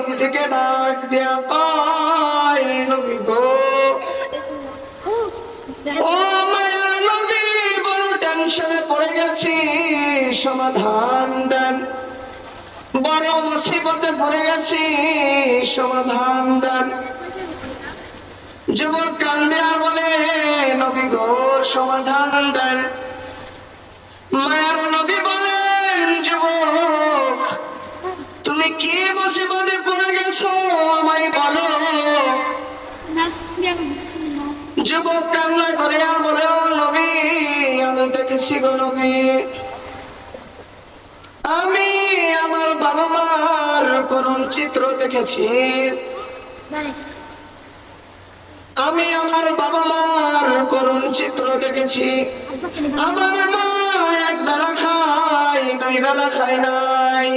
নবীজিকে ডাক দিয়া কয়, নবী গো, ও মায়ার নবী, বড় টেনশনে পড়ে গেছি, সমাধান দেন। বড় মুসিবতে পড়ে গেছি, সমাধান দেন। যুবক কান্দে আর বলে, নবী গো, সমাধান দেন। মায়ার নবী বলেন, যুবক, তুমি কি মুসিবতে পড়ে গেছো আমায় বলো। যুবক কান্না করে আর বলে, ও নবী, আমি দেখেছি গো নবী, আমি আমার বাবা মার করুণ চিত্র দেখেছি। আমি আমার বাবা মার করুণ চিত্র দেখেছি। আমার মা এক বেলা খায়, দুই বেলা খায় নাই।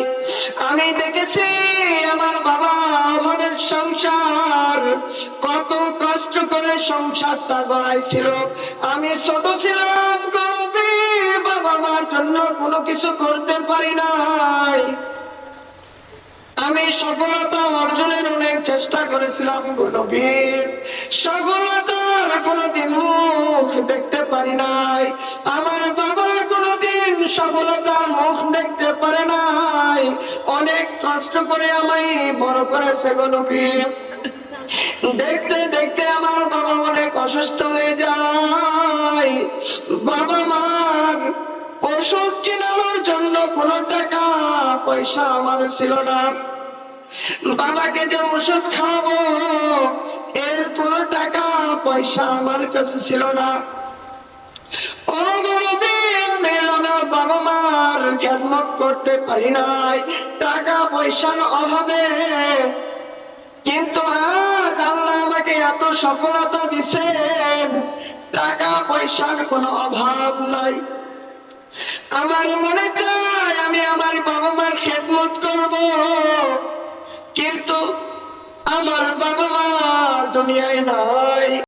আমি দেখেছি আমার বাবা আমাদের সংসার কত কষ্ট করে সংসারটা গড়াইছিল। আমি ছোট ছিলাম, বাবা মার জন্য কোনো কিছু করতে পারি নাই। আমি সফলতা অর্জনের অনেক চেষ্টা করেছিলাম গো নবী, সফলতার কোনদিন মুখ দেখতে পারি নাই। আমার বাবা কোনদিন সফলতার মুখ দেখতে পারে নাই। অনেক কষ্ট করে আমায় বড় করেছে গো নবী। দেখতে দেখতে আমার বাবা অনেক অসুস্থ হয়ে যায়। বাবা মার ওষুধ কেনার জন্য কোনো টাকা পয়সা আমার ছিল না। বাবাকে যে ওষুধ খাওয়াবো এর কোনো টাকা পয়সা আমার কাছে ছিল না। ও নবী, আমি আমার বাবা মার খেদমত করতে পারি নাই টাকা পয়সার অভাবে। কিন্তু আজ আল্লাহ আমাকে এত সফলতা দিছেন, টাকা পয়সার কোনো অভাব নাই। আমার মনে চায় আমি আমার বাবা মার খেদমত করব, কিন্তু আমার বাবা মা দুনিয়ায় নাই।